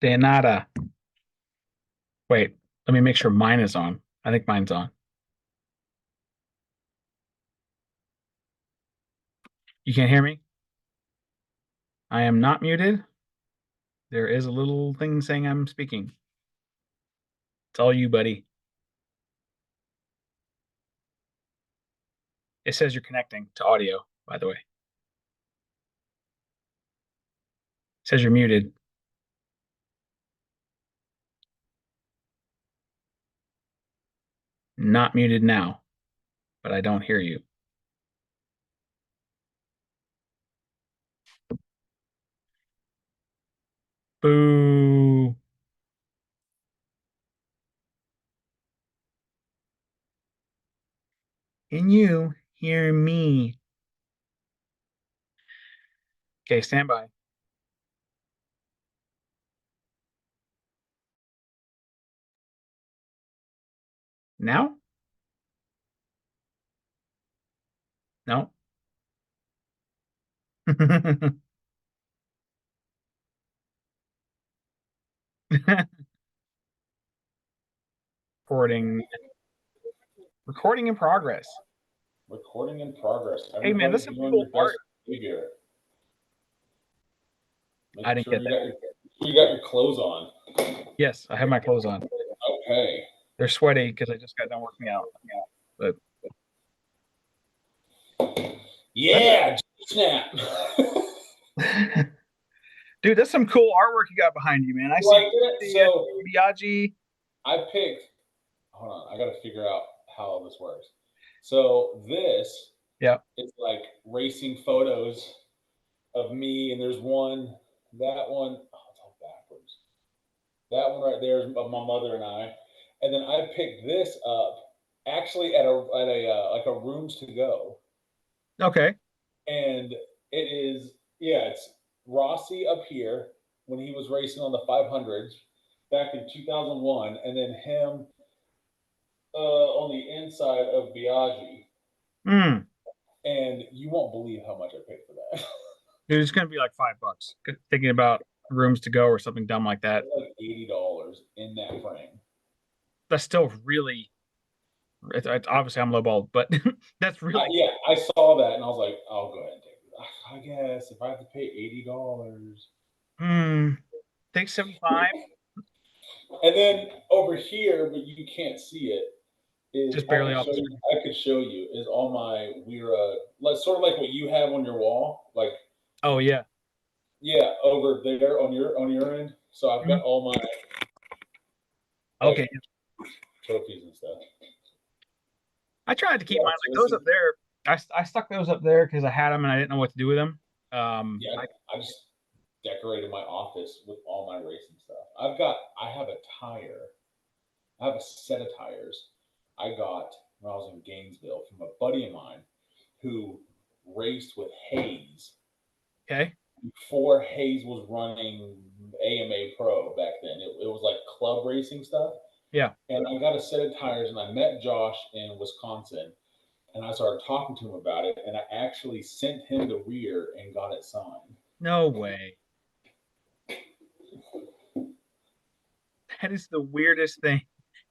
De nada. Wait, let me make sure mine is on. I think mine's on. You can't hear me? I am not muted. There is a little thing saying I'm speaking. It's all you, buddy. It says you're connecting to audio, by the way. It says you're muted. Not muted now, but I don't hear you. Boo. Can you hear me? Okay, stand by. Now? No. Recording. Recording in progress. Recording in progress. Hey man, Everybody that's some doing cool your art. best behavior. I Making didn't sure get you that. got your clothes on. Yes, I have my clothes on. Okay. They're sweaty because I just got done working out. But that's Yeah, snap. dude, that's some cool artwork you got behind you, man. I see Like it? the So Biaggi. I picked. Hold on, I got to figure out how this works. So this Yeah. is like racing photos of me, and there's one, that one. Oh, it's all backwards. That one right there is of my mother and I, and then I picked this up actually at a like a rooms to go, Okay. and it is, yeah, it's Rossi up here when he was racing on the 500s back in 2001, and then him on the inside of Biaggi, Hmm. and you won't believe how much I paid for that. Dude, it's gonna be like $5. Thinking about rooms to go or something dumb like that. Like $80 in that frame. That's still really. It's obviously I'm lowballed, but that's really Yeah, I saw that and I was like, I'll go ahead and take it. I guess if I have to pay $80. cool. Hmm. Take 75. And then over here, but you can't see it, is Just barely off the screen. I could show you is all my Wira, like sort of like what you have on your wall, like, Oh yeah. yeah, over there on your end. So I've got Mhm. all my like Okay. trophies and stuff. I tried to keep Yeah, mine so like this those is, up there. I stuck those up there because I had them and I didn't know what to do with them. yeah, I I just decorated my office with all my racing stuff. I have a tire. I have a set of tires I got when I was in Gainesville from a buddy of mine who raced with Hayes okay. before Hayes was running AMA Pro back then. It was like club racing stuff. Yeah. And I got a set of tires, and I met Josh in Wisconsin, and I started talking to him about it, and I actually sent him the rear and got it signed. No way. That is the weirdest thing.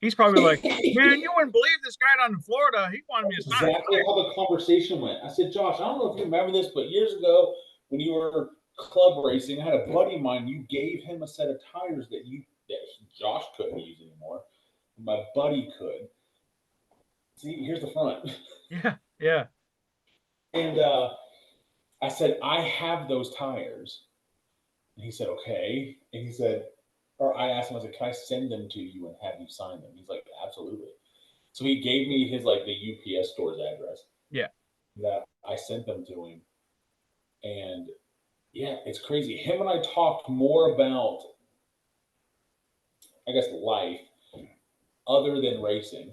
He's probably like, man, you wouldn't believe this guy down in Florida. He wanted me to That's sign his exactly how the conversation went. I said, Josh, I don't know if you remember this, but years ago when you were club racing, I had a buddy of mine. You gave him a set of tires that Josh couldn't use anymore. My buddy could. See, here's the front. Yeah. Yeah. And I said, I have those tires. And he said, okay. And he said, or I asked him, I said, can I send them to you and have you sign them? He's like, absolutely. So he gave me his like the UPS store's address Yeah. that I sent them to him. And yeah, it's crazy. Him and I talked more about, I guess, life other than racing.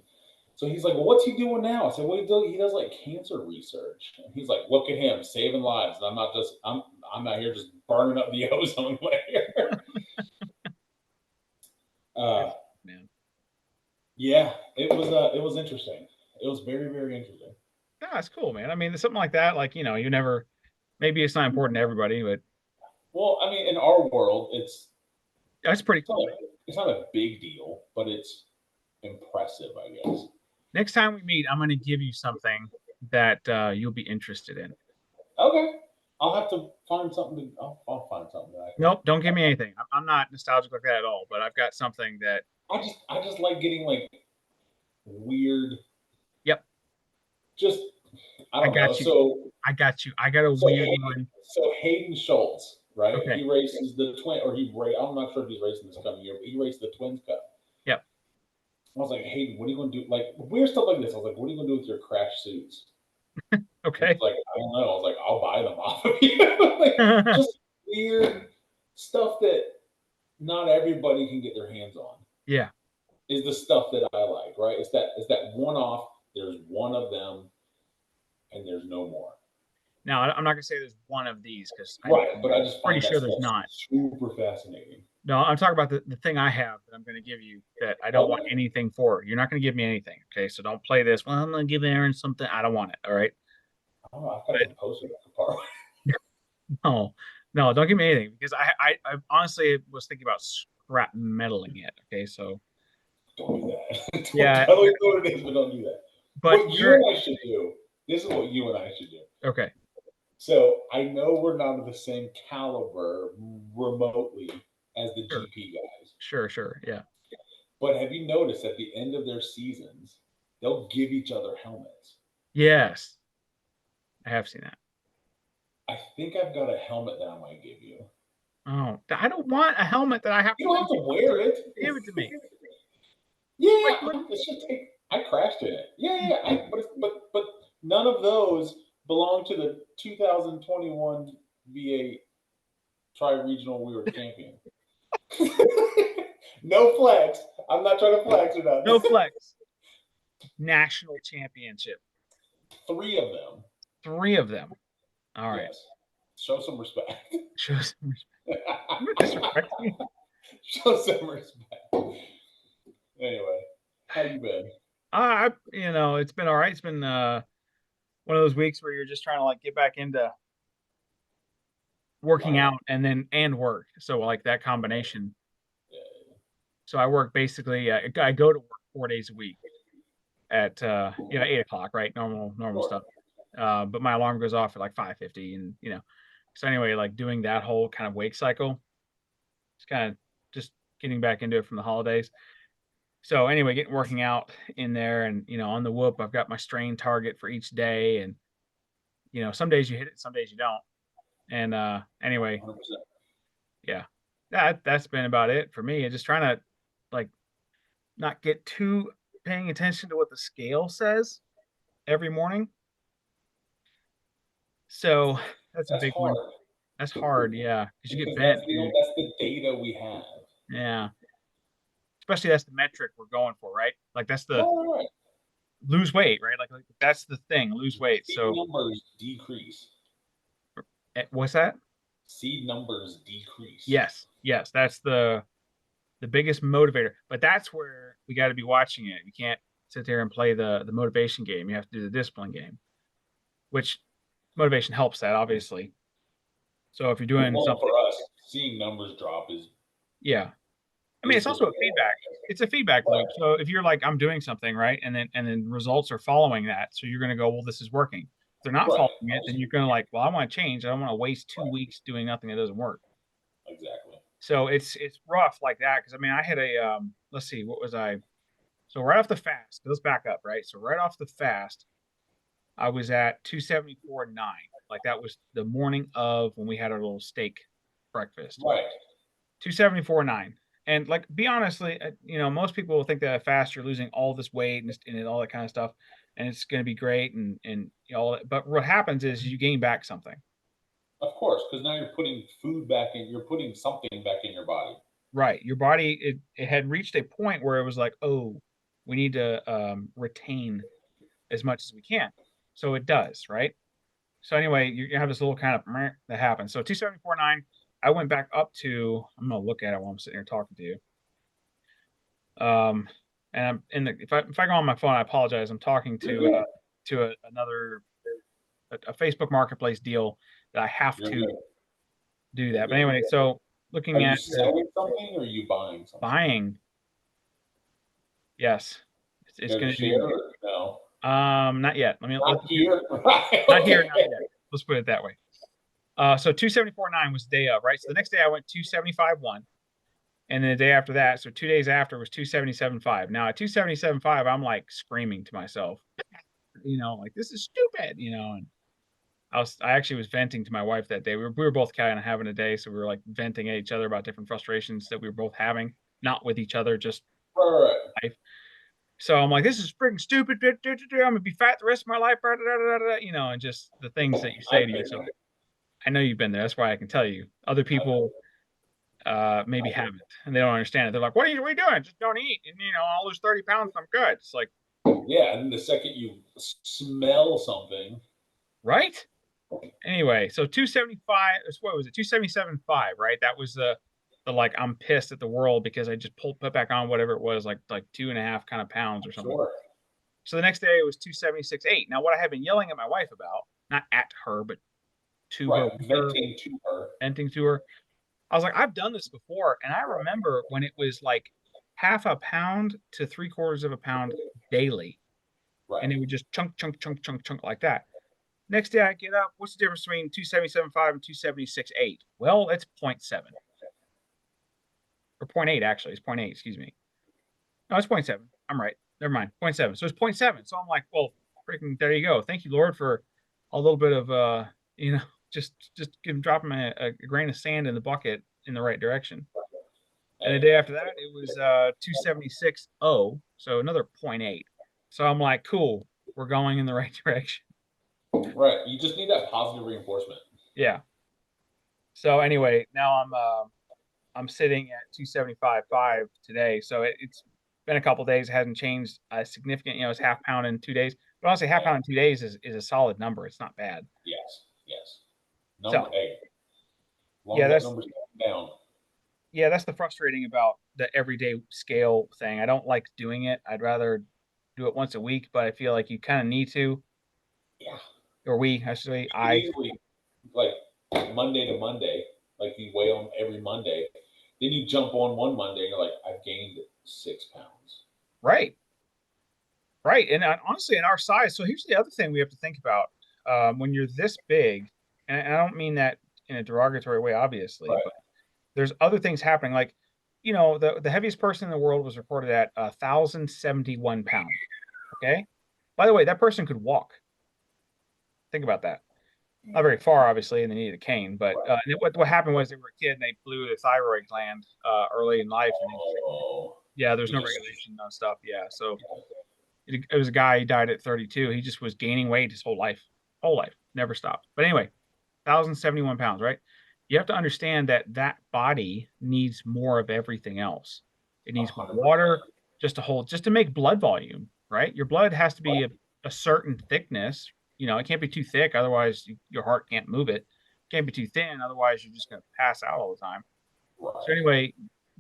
So he's like, "Well, what's he doing now?" I said, "Well, he does like cancer research." And he's like, "Look at him saving lives." And I'm out here just burning up the ozone layer. uh, That's man. yeah, it was interesting. It was very very interesting. Yeah, that's cool, man. I mean, something like that, like, you never, maybe it's not important to everybody, but Well, I mean, in our world, it's That's pretty It's not cool. a, it's not a big deal, but it's impressive, I guess. Next time we meet, I'm going to give you something that you'll be interested in. Okay. I'll have to find something to. I'll find something that I can. Nope, don't give me anything. I'm not nostalgic like that at all, but I've got something that, I just like getting like weird. yep, Just I I don't know. got you. So I got you. I got a so weird Hayden, one. so Hayden Schultz, right? Okay. He races the twin, or I'm not sure if he's racing this coming year, but he raced the Twins Cup. Yep. I was like, Hayden, what are you going to do? Like weird stuff like this. I was like, what are you going to do with your crash suits? And Okay. he's like, I don't know. I was like, I'll buy them off of you. Like just weird stuff that not everybody can get their hands on Yeah. is the stuff that I like, right? It's that one off. There's one of them, and there's no more. Now, I'm not gonna say there's one of these because I'm Right, but I just pretty find that sure there's stuff not. super fascinating. No, I'm talking about the thing I have that I'm gonna give you that I don't want Okay. anything for. You're not gonna give me anything. Okay, so don't play this. Well, I'm gonna give Aaron something. I don't want it. All right. Oh, I've got But some posters I could borrow. no, no, don't give me anything because I honestly was thinking about scrap metaling it. Okay, so Don't do that. Don't yeah, tell me what it is, but don't do that. but What you you're and I should do. This is what you and I should do. okay. So I know we're not of the same caliber remotely as the Sure, GP guys, sure. Yeah. but have you noticed at the end of their seasons, they'll give each other helmets? Yes, I have seen that. I think I've got a helmet that I might give you. Oh, I don't want a helmet that I have You to don't have to wear it. give it to me. Yeah, Like what? it should take. I crashed in it. Yeah. But none of those belong to the 2021 VA tri-regional. We were champion. No flex. I'm not trying to flex or No nothing. flex. National championship. 3 of them. 3 of them. All right. Yes. Show some respect. Show some respect. You're disrespecting. Show some respect. Anyway, how you been? It's been all right. It's been one of those weeks where you're just trying to like get back into working Right. out and work. So like that combination. Yeah. So I work basically. I go to work 4 days a week at 8 o'clock, right? Normal Sure. stuff. But my alarm goes off at like 5:50, and so anyway, like doing that whole kind of wake cycle. It's kind of just getting back into it from the holidays. So anyway, getting working out in there, and on the whoop, I've got my strain target for each day, and some days you hit it, some days you don't. And anyway, 100%. yeah, that's been about it for me. Just trying to like not get too paying attention to what the scale says every morning. So that's a That's big one. hard That's hard, yeah, because you get because bent, dude. that's the data we have. Yeah, especially that's the metric we're going for, right? Like that's the Right. lose weight, right? Like that's the thing, lose weight. Seed So numbers decrease. what's that? Seed numbers decrease. Yes, that's the biggest motivator. But that's where we got to be watching it. You can't sit there and play the motivation game. You have to do the discipline game, which motivation helps that obviously. So if you're doing Well, something, for us, seeing numbers drop yeah. I mean, is it's the also a goal. feedback. It's a feedback Right. loop. So if you're like, I'm doing something right, and then results are following that, so you're going to go, well, this is working. If they're not Right. following it, then you're going to like, well, I want to change. I don't want to waste 2 weeks doing nothing that doesn't work. Exactly. So it's rough like that because I mean, I had a let's see, what was I? So right off the fast, let's back up, right? So right off the fast, I was at 274.9. Like that was the morning of when we had our little steak breakfast. Right. 274.9. And like, be honestly, most people will think that at fast you're losing all this weight and all that kind of stuff, and it's going to be great and all that. But what happens is you gain back something, Of course, because now you're putting food back in. You're putting something back in your body. right? Your body it had reached a point where it was like, oh, we need to retain as much as we can. So it does, right? So anyway, you have this little kind of meh that happens. So 274.9, I went back up to. I'm gonna look at it while I'm sitting here talking to you. And I'm in the if I go on my phone, I apologize. I'm talking You're to good. another a Facebook Marketplace deal that I have You're to good. do You're that. But good. anyway, so Are looking you at selling something or are you buying something? buying. Yes, it's You have a going to share be or no? not yet. Not here. Right. not here, Okay. not yet. Let's put it that way. So 274.9 was the day of, right? So the next day I went 275.1. And then the day after that, so 2 days after was 277.5. Now at 277.5, I'm like screaming to myself, like this is stupid, and I actually was venting to my wife that day. We were both kind of having a day, so we were like venting at each other about different frustrations that we were both having, not with each other, just Right, right. life. So I'm like, this is freaking stupid. I'm gonna be fat the rest of my life, and just the things that you say I've to been yourself. there. I know you've been there. That's why I can tell you. Other people maybe haven't, and they don't understand it. They're like, what are you doing? Just don't eat, and I'll lose 30 pounds. I'm good. It's like, Yeah, and the second you smell something, right? Anyway, so 275. What was it? 277.5, right? That was the like I'm pissed at the world because I just put back on whatever it was, like 2.5 kind of pounds or something. sure. So the next day it was 276.8. Now what I had been yelling at my wife about, not at her, but to her, Right. with her, Venting to her. venting to her. I was like, I've done this before, and I remember when it was like half a pound to three-quarters of a pound daily, Right. and it would just chunk, chunk, chunk, chunk, chunk like that. Next day I get up. What's the difference between 277.5 and 276.8? Well, it's zero point 0.7 or zero point 0.8 actually. It's zero point 0.8. Excuse me. No, it's zero point 0.7. I'm right. Never mind. 0.7. So it's zero point 0.7. So I'm like, well, freaking, there you go. Thank you, Lord, for a little bit of you know, just dropping a grain of sand in the bucket in the right direction. And the Hey, day after that, it was 276.0, so another zero point 0.8. So I'm like, cool, we're going in the right direction. right. You just need that positive reinforcement. Yeah. So anyway, now I'm sitting at 275.5 today. So it's been a couple days, it hasn't changed significant. It's half pound in 2 days. But honestly, half Hey, pound in 2 days is a solid number. It's not bad. yes, yes. So Number eight. As long yeah, as that that's number's down. yeah, that's the frustrating about the everyday scale thing. I don't like doing it. I'd rather do it once a week, but I feel like you kind of need to, Yeah. or we, I should say, You could I, easily, like, Monday to Monday, like you weigh them every Monday. Then you jump on one Monday and you're like, I've gained 6 pounds. right, right. And honestly, in our size, so here's the other thing we have to think about when you're this big, and I don't mean that in a derogatory way, obviously, Right. but there's other things happening. Like, the heaviest person in the world was reported at 1,071 pounds. Okay. By the way, that person could walk. Think about that. Not very far, obviously, and they needed a cane. But Right. what happened was they were a kid and they blew their thyroid gland early in life, and Oh, yeah, there's he no just, regulation on stuff. Yeah, so it was a guy. He died at 32. He just was gaining weight his whole life, never stopped. But anyway, 1,071 pounds, right? You have to understand that that body needs more of everything else. It needs more 100%. water just to make blood volume, right? Your blood has to Right. be a certain thickness. It can't be too thick, otherwise your heart can't move it. It can't be too thin, otherwise you're just going to pass out all the time. So Right. anyway,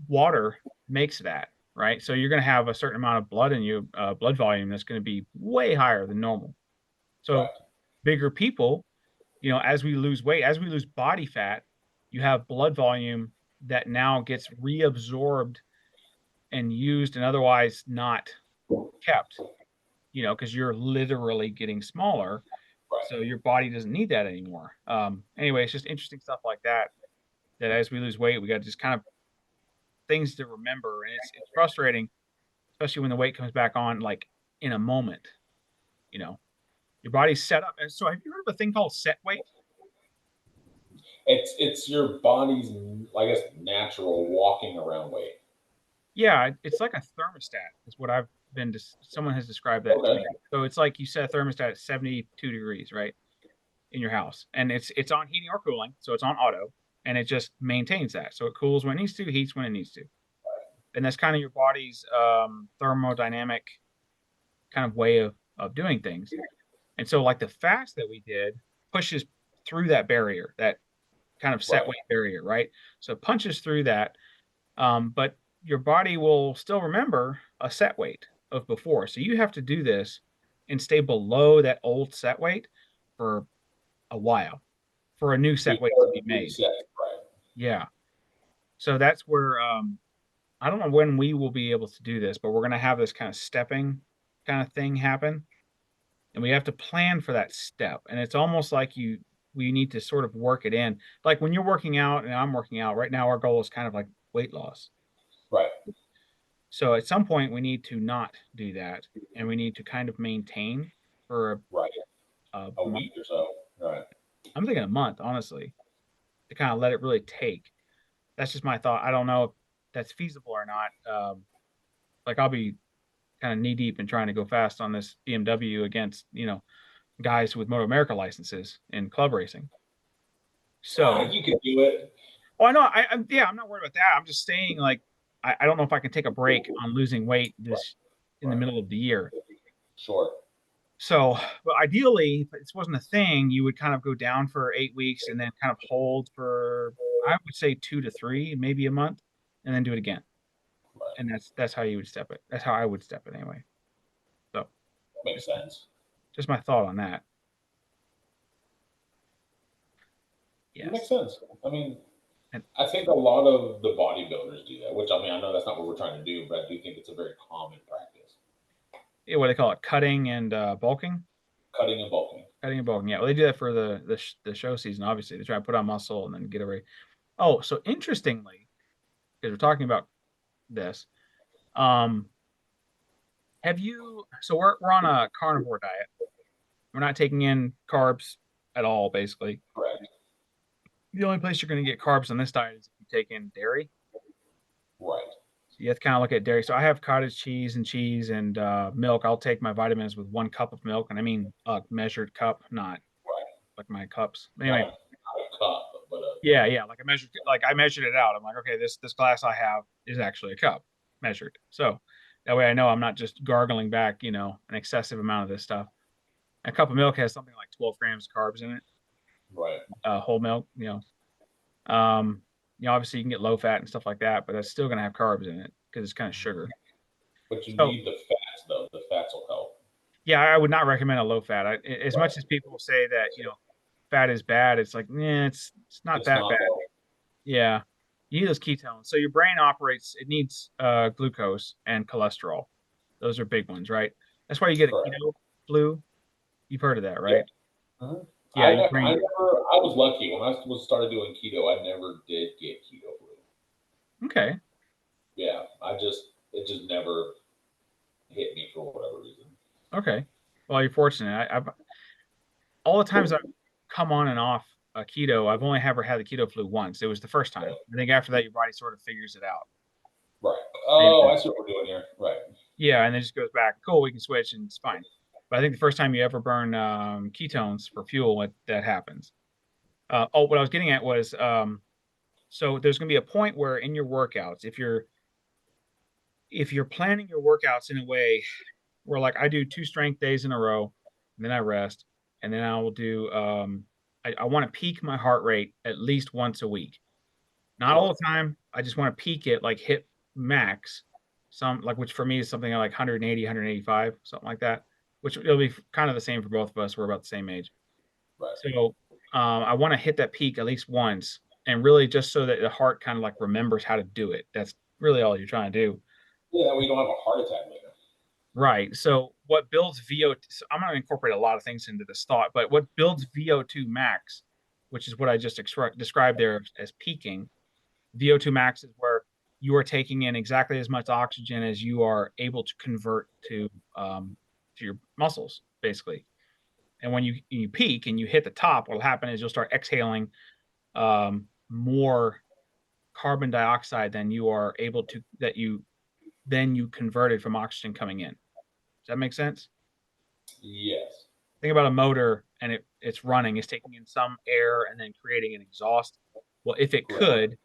water makes that, right? So you're going to have a certain amount of blood in you, blood volume that's going to be way higher than normal. So Right. bigger people, as we lose weight, as we lose body fat, you have blood volume that now gets reabsorbed and used and otherwise not kept, because you're literally getting smaller. So Right. your body doesn't need that anymore. Anyway, it's just interesting stuff like that, that as we lose weight, we got just kind of things to remember. And it's frustrating, especially when the weight comes back on, like in a moment, you know, your body's set up. And so have you heard of a thing called set weight? It's your body's, I guess, natural walking around weight. Yeah, it's like a thermostat. Is what I've been. Someone has described that to Okay. me. So it's like you set a thermostat at 72 degrees, right, in your house, and it's on heating or cooling, so it's on auto, and it just maintains that. So it cools when it needs to, heats when it needs to, and that's kind of your body's thermodynamic kind of way of doing things. And so, like the fast that we did pushes through that barrier, that kind of set Right. weight barrier, right? So it punches through that. But your body will still remember a set weight of before. So you have to do this and stay below that old set weight for a while for a new set weight to Before be it made. resets. Right. Yeah. So that's where I don't know when we will be able to do this, but we're going to have this kind of stepping kind of thing happen, and we have to plan for that step. And it's almost like we need to sort of work it in. Like when you're working out and I'm working out right now, our goal is kind of like weight loss. Right. So at some point we need to not do that, and we need to kind of maintain for Right. a A month. week or so. Right. I'm thinking a month, honestly, to kind of let it really take. That's just my thought. I don't know if that's feasible or not. Like I'll be kind of knee deep in trying to go fast on this BMW against, guys with Moto America licenses in club racing. So, You can do it. oh, I know. Yeah, I'm not worried about that. I'm just saying, like, I don't know if I can take a break on losing weight this in the Right. middle of the year. Sure. So, but ideally, if this wasn't a thing, you would kind of go down for 8 weeks and then kind of hold for, I would say 2 to 3, maybe a month, and then do it again. Right. And that's how you would step it. That's how I would step it anyway. So, Makes just sense. just my thought on that. Makes Yes. sense. I mean, And I think a lot of the bodybuilders do that, which I mean, I know that's not what we're trying to do, but I do think it's a very common practice. yeah, what they call it, cutting and bulking. Cutting and bulking. Cutting and bulking. Yeah, well, they do that for the show season. Obviously, they try to put on muscle and then get away. Oh, so interestingly, because we're talking about this, um, have you? So we're on a carnivore diet. We're not taking in carbs at all, basically. Correct. The only place you're going to get carbs on this diet is if you take in dairy. Right. So you have to kind of look at dairy. So I have cottage cheese and milk. I'll take my vitamins with 1 cup of milk, and I mean a measured cup, not Right. like my cups. Not Anyway, a cup, but a yeah, like I measured it out. I'm like, okay, this glass I have is actually a cup measured. So that way I know I'm not just gargling back, an excessive amount of this stuff. A cup of milk has something like 12 grams of carbs in it, right. whole milk, Um, obviously you can get low fat and stuff like that, but that's still going to have carbs in it because it's kind of sugar. But you So need the fats, though. The fats will help. yeah, I would not recommend a low fat. As Right. much as people say that, fat is bad, it's like, yeah, it's not It's that not bad. though. Yeah. You need those ketones. So your brain operates, it needs glucose and cholesterol. Those are big ones, right? That's why you get a Correct. keto flu. You've heard of that, Yeah. right? Uh-huh. Yeah, your brain. I was lucky when I was started doing keto. I never did get keto flu. Okay. Yeah, it just never hit me for whatever reason. Okay. Well, you're fortunate. I've all the times I've come on and off keto, I've only ever had the keto flu once. It was the first time. I think after that, your body sort of figures it out. Right. And Oh, I see what we're doing here. Right. yeah, and then just goes back. Cool, we can switch, and it's fine. But I think the first time you ever burn ketones for fuel, that happens. What I was getting at was so there's going to be a point where in your workouts, if you're planning your workouts in a way where like I do 2 strength days in a row, and then I rest, and then I will do I want to peak my heart rate at least once a week. Not all Sure. the time. I just want to peak it, like hit max, some like which for me is something like 180, 185, something like that. Which it'll be kind of the same for both of us. We're about the same age. Right. So I want to hit that peak at least once, and really just so that the heart kind of like remembers how to do it. That's really all you're trying to do. Yeah, that way you don't have a heart attack later. Right. So what builds VO2, so I'm going to incorporate a lot of things into this thought, but what builds VO2 max, which is what I just described there as peaking, VO2 max is where you are taking in exactly as much oxygen as you are able to convert to your muscles, basically. And when you peak and you hit the top, what'll happen is you'll start exhaling more carbon dioxide than you are able to that you converted from oxygen coming in. Does that make sense? Yes. Think about a motor and it's running, it's taking in some air and then creating an exhaust. Well, if it Correct. could,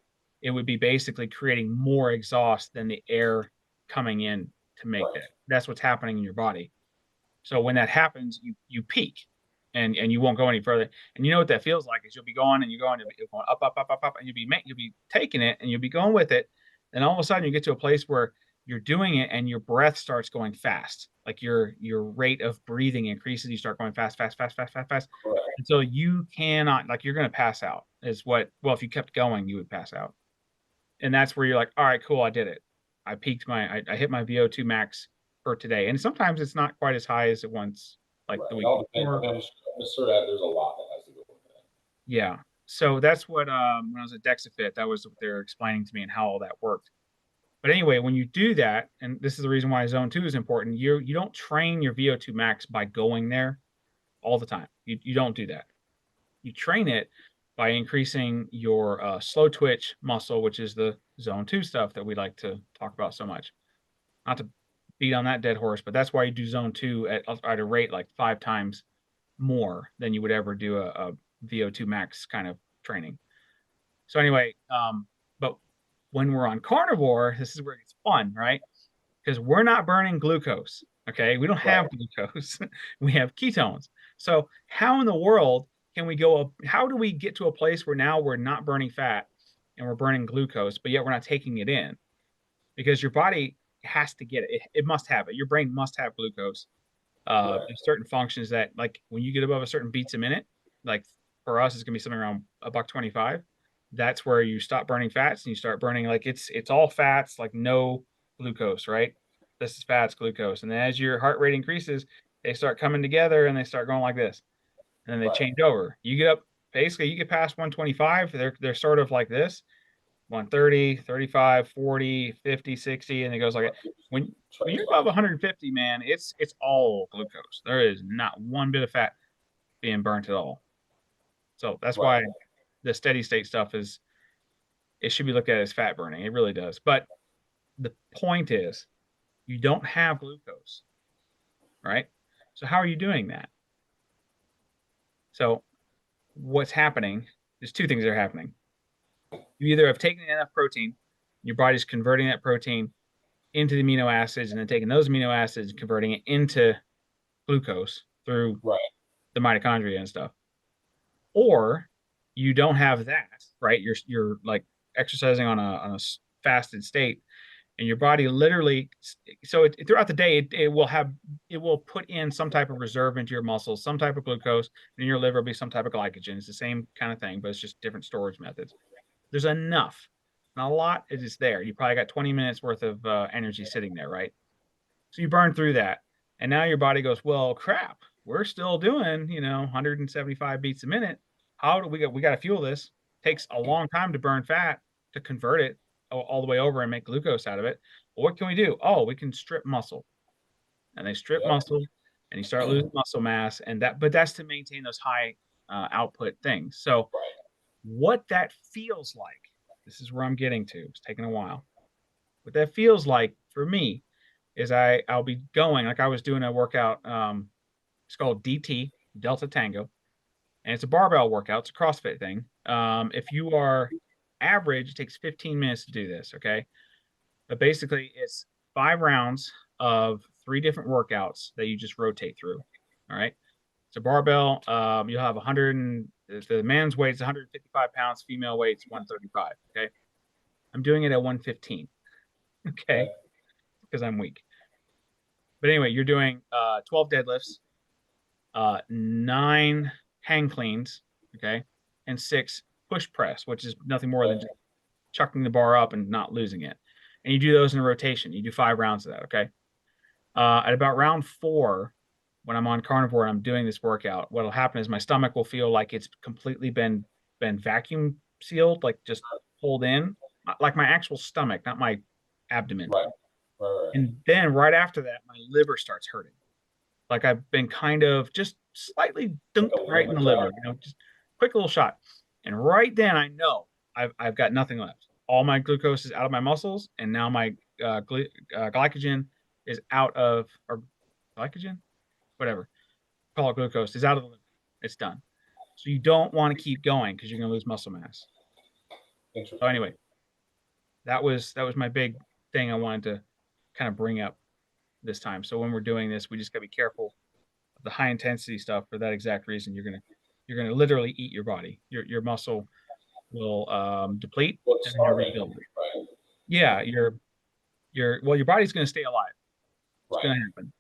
it would be basically creating more exhaust than the air coming in to make Right. that. That's what's happening in your body. So when that happens, you peak and you won't go any further. And you know what that feels like is you'll be going and you're going, you're going up, up, up, up, up, and you'll be taking it and you'll be going with it. And all of a sudden you get to a place where you're doing it and your breath starts going fast. Like your rate of breathing increases. You start going fast, fast, fast, fast, fast, fast. Correct. And so you cannot, like you're gonna pass out. Is what well, if you kept going, you would pass out. And that's where you're like, all right, cool, I did it. I peaked I hit my VO2 max for today. And sometimes it's not quite as high as it once, like Right. the It week all depends. I before. mean, I'm sure that there's a lot that has to go with that. Yeah. So that's what when I was at Dexafit, that was what they were explaining to me and how all that worked. But anyway, when you do that, and this is the reason why zone two is important, you don't train your VO2 max by going there all the time. You don't do that. You train it by increasing your slow twitch muscle, which is the zone two stuff that we like to talk about so much. Not to beat on that dead horse, but that's why you do zone two at a rate like 5 times more than you would ever do a VO2 max kind of training. So anyway, but when we're on carnivore, this is where it gets fun, right? Because we're not burning glucose. Okay, we don't Right. have glucose. We have ketones. So how in the world can we go up? How do we get to a place where now we're not burning fat and we're burning glucose, but yet we're not taking it in? Because your body has to get it. It must have it. Your brain must have glucose. Right. There's certain functions that, like when you get above a certain beats a minute, like for us, it's gonna be something around a buck 25. That's where you stop burning fats and you start burning like it's all fats, like no glucose, right? This is fats, glucose, and then as your heart rate increases, they start coming together and they start going like this, and then they Right. change over. You get up, basically, you get past 125, they're sort of like this, 130, 35, 40, 50, 60, and it goes like it. Right. When Trace you're above function. 150, man, it's all glucose. There is not one bit of fat being burnt at all. So that's Right. why the steady state stuff is it should be looked at as fat burning. It really does. But the point is you don't have glucose, right? So how are you doing that? So what's happening, there's two things that are happening. You either have taken enough protein, your body's converting that protein into the amino acids and then taking those amino acids and converting it into glucose through Right. the mitochondria and stuff. Or you don't have that, right? You're like exercising on a fasted state and your body literally throughout the day it will put in some type of reserve into your muscles, some type of glucose, and in your liver will be some type of glycogen. It's the same kind of thing, but it's just different storage methods. There's enough, not a lot. It is there. You probably got 20 minutes worth of energy sitting there, right? So you burn through that, and now your body goes, well, crap. We're still doing 175 beats a minute. How do we got to fuel this? Takes a long time to burn fat to convert it all the way over and make glucose out of it. Well, what can we do? Oh, we can strip muscle, and they strip Yep. muscle, and you start losing muscle mass, but that's to maintain those high output things. So Right. what that feels like, this is where I'm getting to. It's taking a while. What that feels like for me is I'll be going like I was doing a workout. It's called DT Delta Tango, and it's a barbell workout. It's a CrossFit thing. If you are average, it takes 15 minutes to do this. Okay, but basically it's 5 rounds of 3 different workouts that you just rotate through. All right, it's a barbell. You'll have 100 and the man's weight is 155 pounds, female weight's 135. Okay, I'm doing it at 115. Okay. Okay, because I'm weak. But anyway, you're doing 12 deadlifts, 9 hang cleans, okay, and 6 push press, which is nothing more than Okay. just chucking the bar up and not losing it. And you do those in a rotation. You do 5 rounds of that, okay? At about round 4, when I'm on carnivore and I'm doing this workout, what'll happen is my stomach will feel like it's completely been vacuum sealed, like just pulled in, like my actual stomach, not my abdomen. Right. Right. Right. And then right after that, my liver starts hurting. Like I've been kind of just slightly Like dunked a right in warning the shot. liver, just quick little shot. And right then I know I've got nothing left. All my glucose is out of my muscles, and now my glycogen is out of, or glycogen, whatever, call it glucose, is out of the liver. It's done. So you don't want to keep going because you're going to lose muscle mass. So Interesting. anyway, that was my big thing I wanted to kind of bring up this time. So when we're doing this, we just got to be careful of the high intensity stuff for that exact reason. You're gonna literally eat your body. Your muscle will deplete Well, it's and then you'll starving rebuild you, it. right? Yeah, your body's gonna stay alive. It's Right. gonna happen.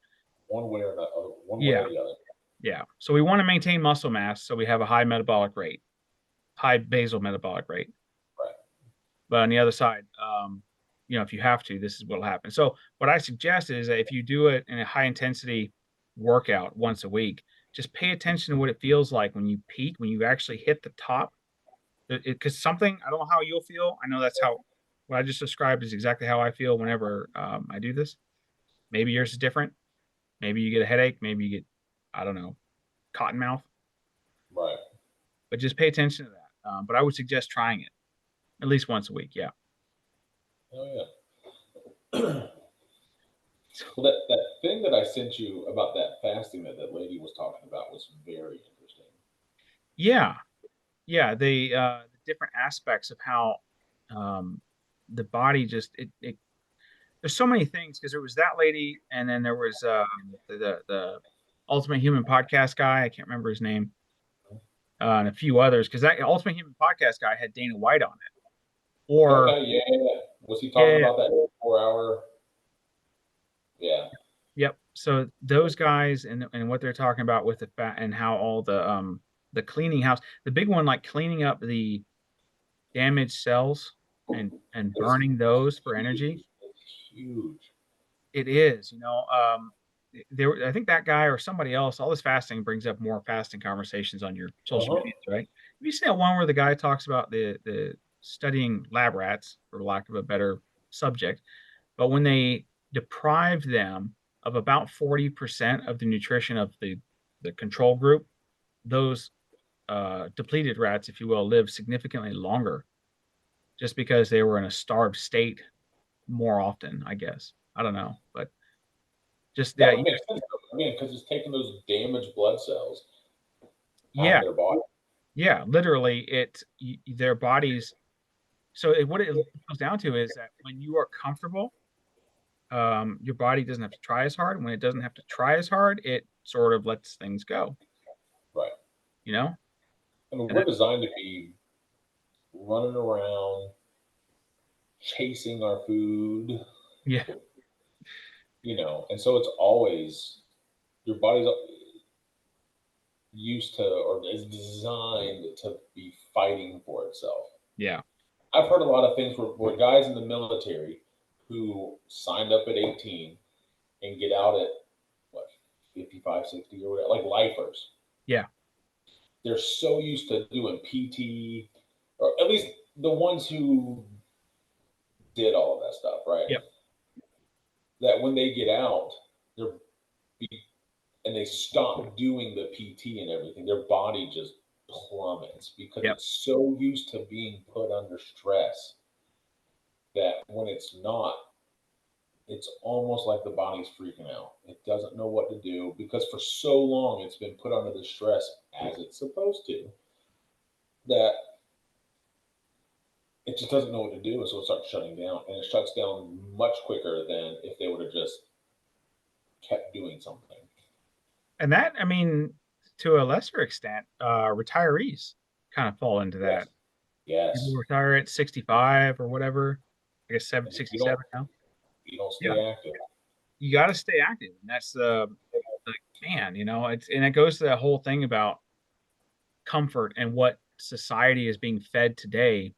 One way or the other. One way Yeah, or the other. yeah. So we want to maintain muscle mass so we have a high metabolic rate, high basal metabolic rate. Right. But on the other side, if you have to, this is what'll happen. So what I suggest is that if you do it in a high intensity workout once a week, just pay attention to what it feels like when you peak, when you actually hit the top. Because something, I don't know how you'll feel. I know that's how what I just described is exactly how I feel whenever I do this. Maybe yours is different. Maybe you get a headache. Maybe you get, I don't know, cotton mouth. Right. But just pay attention to that. But I would suggest trying it at least once a week. Yeah. Oh yeah. Well, that thing that I sent you about that fasting that that lady was talking about was very interesting. Yeah. Yeah. The different aspects of how um, the body just, there's so many things because there was that lady and then there was the Ultimate Human podcast guy. I can't remember his name. And a few others because that Ultimate Human podcast guy had Dana White on it. Or, Okay, yeah, yeah, yeah. Was he talking yeah, about that 4 hour? Yeah. yep. So those guys and what they're talking about with the fat and how all the cleaning house, the big one like cleaning up the damaged cells and It's burning those for energy. huge. It's huge. It is, I think that guy or somebody else, all this fasting brings up more fasting conversations on your social Uh-huh. media, right? Have you seen that one where the guy talks about the studying lab rats, for lack of a better subject, but when they deprive them of about 40% of the nutrition of the control group, those depleted rats, if you will, live significantly longer just because they were in a starved state more often, I guess. I don't know, but just That yeah, would make sense though. Again, because it's taking those damaged blood cells out yeah, of their body. yeah. Literally, their bodies. So what it comes down to is that when you are comfortable, your body doesn't have to try as hard. When it doesn't have to try as hard, it sort of lets things go. Right. You know, I mean, and we're designed to be running around, chasing our food, yeah, and so it's always your body's used to or is designed to be fighting for itself. yeah, I've heard a lot of things where guys in the military who signed up at 18 and get out at what 55, 60 or whatever, like lifers. yeah, They're so used to doing PT, or at least the ones who did all of that stuff, right? yep, That when they get out, they're and they stop doing the PT and everything, their body just plummets because yep. it's so used to being put under stress that when it's not, it's almost like the body's freaking out. It doesn't know what to do because for so long it's been put under the stress as it's supposed to that it just doesn't know what to do. And so it starts shutting down. And it shuts down much quicker than if they would have just kept doing something. And that, I mean, to a lesser extent, retirees kind of fall into Yes. that. People Yes. retire at 65 or whatever. I guess And if 67 now. you don't Yeah, stay active. you got to stay active, and that's the man. It's and it goes to that whole thing about comfort and what society is being fed today.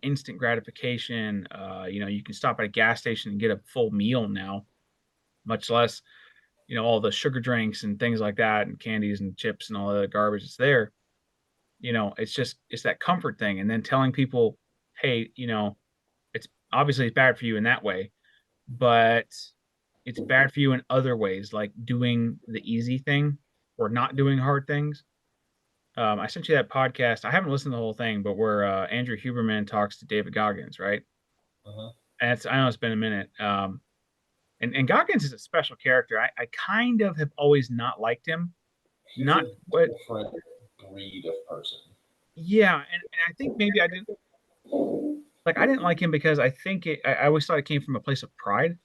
Instant gratification. You can stop at a gas station and get a full meal now, much less all the sugar drinks and things like that, and candies and chips and all the garbage that's there. It's that comfort thing, and then telling people, hey, it's obviously it's bad for you in that way, but it's bad for you in other ways, like doing the easy thing or not doing hard things. I sent you that podcast. I haven't listened to the whole thing, but where Andrew Huberman talks to David Goggins, right? Uh-huh. And I know it's been a minute. And Goggins is a special character. I kind of have always not liked him. He's Not, a but different breed of person. yeah, and I think maybe I didn't like him because I always thought it came from a place of pride.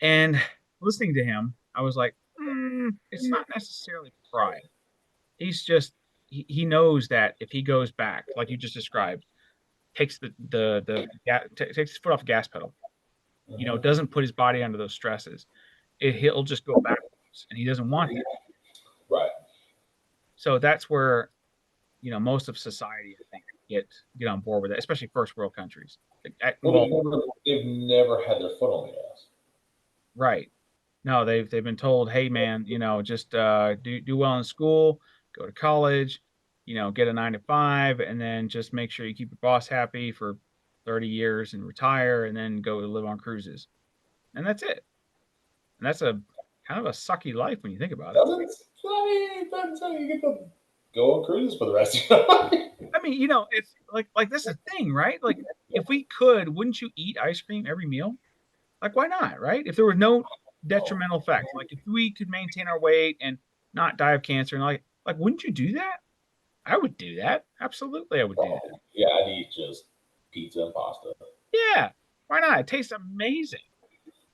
And listening to him, I was like, it's not necessarily pride. He's just he knows that if he goes back, like you just described, takes takes his foot off the gas pedal, Uh-huh. doesn't put his body under those stresses, he'll just go backwards, and he doesn't want that. Right. So that's where most of society, I think, get on board with it, especially first world countries. Well, Well, they've never had their foot on the gas. right. No, they've been told, hey man, just do well in school, go to college, get a 9 to 5, and then just make sure you keep your boss happy for 30 years and retire, and then go to live on cruises, and that's it. And that's a kind of a sucky life when you think about it. Doesn't I mean, that's how you get to go on cruises for the rest of your life. I mean, it's like this is the thing, right? Like if we could, wouldn't you eat ice cream every meal? Like why not, right? If there were no detrimental effects, like if we could maintain our weight and not die of cancer, and like wouldn't you do that? I would do that. Absolutely, I would do that. Yeah, I'd eat just pizza and pasta. Yeah, why not? It tastes amazing.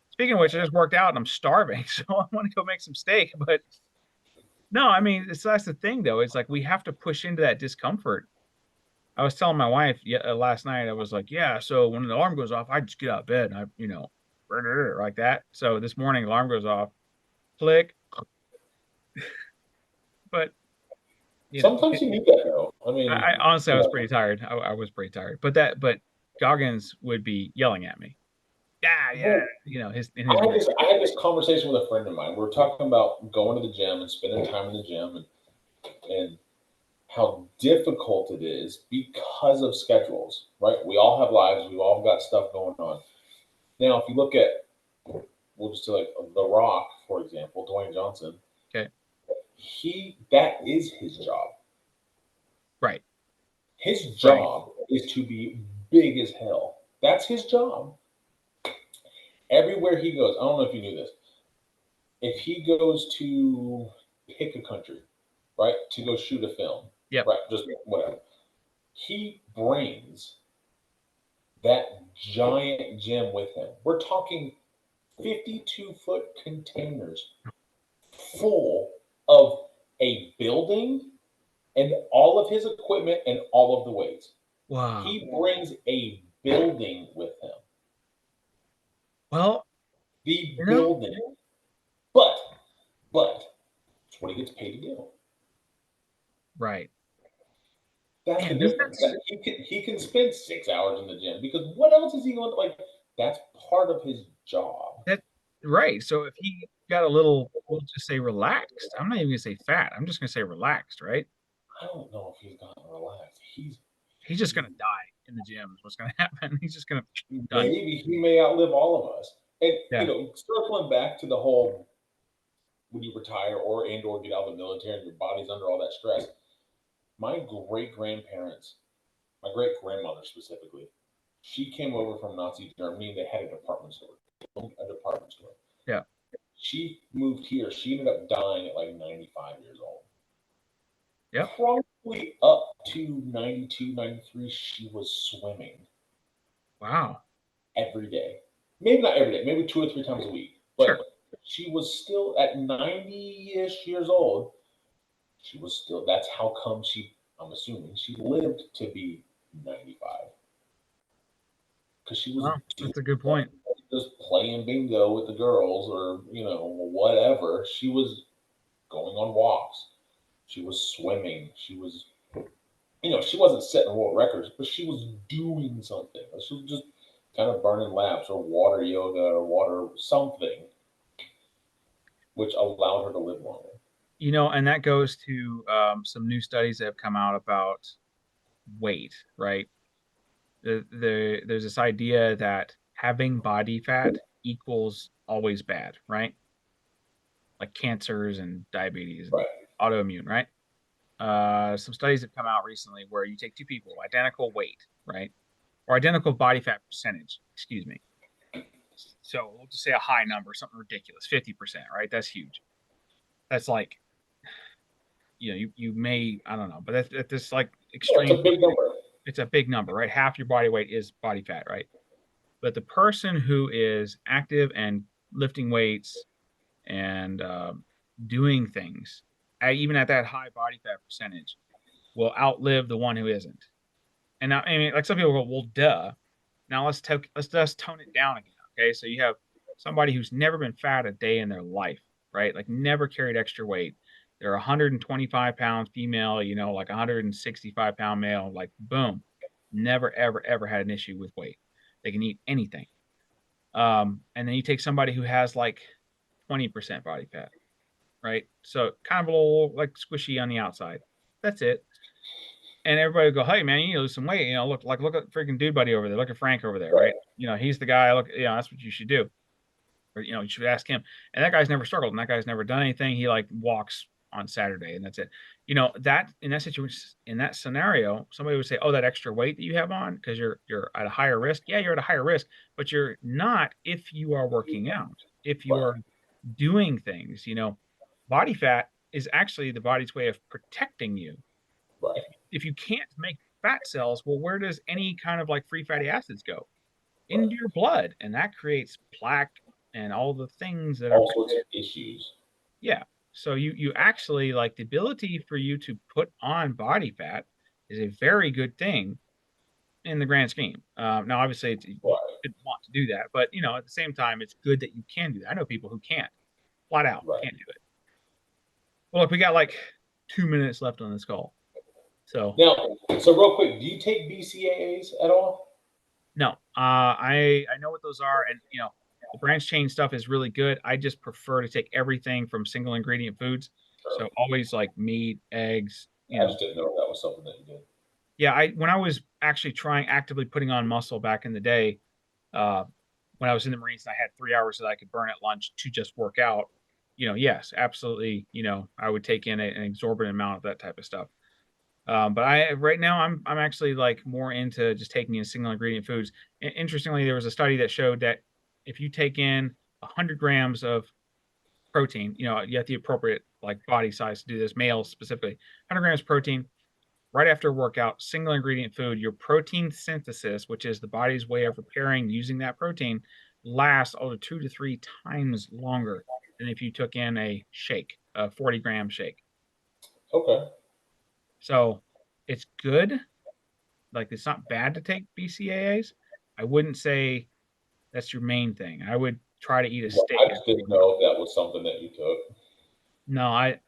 Speaking of which, I just worked out and I'm starving, so I want to go make some steak. But no, I mean, that's the thing, though. It's like we have to push into that discomfort. I was telling my wife last night, I was like, yeah, so when the alarm goes off, I just get out of bed and like that. So this morning, alarm goes off, click. But, Sometimes you need that, though. I mean, I honestly, I was pretty tired. I was pretty tired. But Goggins would be yelling at me. Yeah, yeah. In his way. I had this conversation with a friend of mine. We were talking about going to the gym and spending time in the gym and how difficult it is because of schedules, right? We all have lives. We've all got stuff going on. Now, if you look at, we'll just say like The Rock, for example, Dwayne Johnson, Okay. that is his job. Right. His job is to be big as hell. That's his job. Everywhere he goes, I don't know if you knew this. If he goes to pick a country, right, to go shoot a film, Yep. right, just whatever, he brings that giant gym with him. We're talking 52-foot containers full of a building and all of his equipment and all of the weights. Wow. He brings a building with him. Well, the building. But it's what he gets paid to do. Right. That's the difference. He can spend 6 hours in the gym because what else is he going to like? That's part of his job. That's right. So if he got a little, we'll just say relaxed. I'm not even gonna say fat. I'm just gonna say relaxed, right? I don't know if he's gotten relaxed. He's just gonna die in the gym. Is what's gonna happen. He's just gonna maybe he may outlive all of us. And yeah. Circling back to the whole when you retire or get out of the military and your body's under all that stress. My great grandparents, my great grandmother specifically, she came over from Nazi Germany and they had a department store. Yeah. She moved here. She ended up dying at like 95 years old. Yeah. Probably up to 92, 93, she was swimming. Wow. Every day. Maybe not every day, maybe 2 or 3 times a week. But sure. She was still at 90-ish years old. She was still, that's how come I'm assuming she lived to be 95. Because she was that's a good point. Just playing bingo with the girls or, whatever. She was going on walks. She was swimming. She was, she wasn't setting world records, but she was doing something. She was just kind of burning laps or water yoga or water something, which allowed her to live longer. And that goes to some new studies that have come out about weight, right? There's this idea that having body fat equals always bad, right? Like cancers and diabetes, and autoimmune, right? Some studies have come out recently where you take 2 people, identical weight, right? Or identical body fat percentage, excuse me. So we'll just say a high number, something ridiculous, 50%, right? That's huge. That's like, you may, I don't know, but that's like extreme. It's a big number. It's a big number, right? Half your body weight is body fat, right? But the person who is active and lifting weights and doing things, even at that high body fat percentage, will outlive the one who isn't. And now, I mean, like some people go, well, duh. Now let's just tone it down again. Okay, so you have somebody who's never been fat a day in their life, right? Like never carried extra weight. They're 125 pounds female, like 165-pound male, like boom. Never, ever, ever had an issue with weight. They can eat anything. And then you take somebody who has like 20% body fat, right? So kind of a little like squishy on the outside. That's it. And everybody would go, "Hey man, you need to lose some weight. Look at freaking dude buddy over there. Look at Frank over there, Right. right? He's the guy. Look, that's what you should do. Or you should ask him." And that guy's never struggled, and that guy's never done anything. He like walks on Saturday, and that's it. That in that situation, in that scenario, somebody would say, "Oh, that extra weight that you have on because you're at a higher risk." Yeah, you're at a higher risk, but you're not if you are working out. If you Right. are doing things, body fat is actually the body's way of protecting you. Right. If you can't make fat cells, well, where does any kind of like free fatty acids go? Right. Into your blood, and that creates plaque and all the things that are All sorts bad. of issues. Yeah. So you actually like the ability for you to put on body fat is a very good thing in the grand scheme. Now, obviously, you Right. didn't want to do that, but at the same time, it's good that you can do that. I know people who can't, flat out Right. can't do it. Well, look, we got like 2 minutes left on this call, so Now, so real quick, do you take BCAAs at all? no, I know what those are, and the branch chain stuff is really good. I just prefer to take everything from single ingredient foods, Sure. so always like meat, eggs. I just didn't know if that was something that you did. Yeah, when I was actually actively putting on muscle back in the day, uh, when I was in the Marines, and I had 3 hours that I could burn at lunch to just work out. Yes, absolutely. I would take in an exorbitant amount of that type of stuff. But right now I'm actually like more into just taking in single ingredient foods. Interestingly, there was a study that showed that if you take in 100 grams of protein, you have the appropriate like body size to do this, males specifically, 100 grams protein right after a workout, single ingredient food, your protein synthesis, which is the body's way of repairing using that protein, lasts over 2 to 3 times longer than if you took in a shake, a 40-gram shake. Okay. So it's good. Like it's not bad to take BCAAs. I wouldn't say that's your main thing. I would try to eat a steak. I just didn't know if that was something that you took. No, I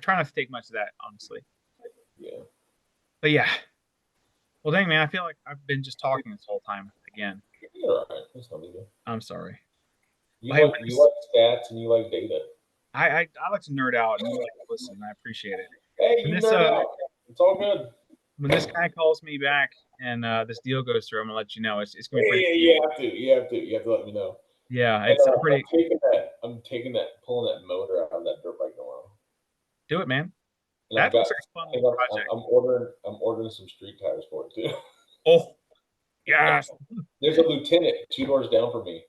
try not to take much of that, honestly. Yeah. But yeah. Well, dang man, I feel like I've been just talking this whole time again. You're all right. That's not big deal. I'm sorry. You Well, hey, like you like stats and you like data. I like to nerd out and you like to listen. I appreciate it. Hey, When you this nerd out. It's all good. when this guy calls me back and this deal goes through, I'm gonna let you know. It's gonna be pretty. Yeah, you have to. You have to let me know. Yeah, And I'm pretty. I'm taking that, pulling that motor out of that dirt bike tomorrow. Do it, man. And I've That got. looks like a fun I think little project. I'm ordering some street tires for it too. Oh, yes. There's a lieutenant 2 doors down from me,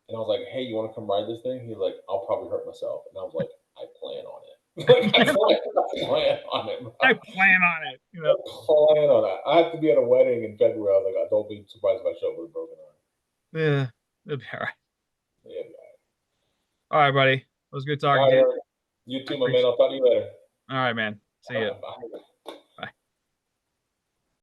and I was like, "Hey, you want to come ride this thing?" He's like, "I'll probably hurt myself," and I was like, "I plan on it." I plan on it. Bro. I plan on it. I plan on it. I have to be at a wedding in February. I was like, "Don't be surprised if I show up with a broken arm." Yeah, it'll be all right. Yeah. All right, buddy. It was good talking All to right, you. you too, my man. I'll talk to you later. All right, man. See ya. Bye.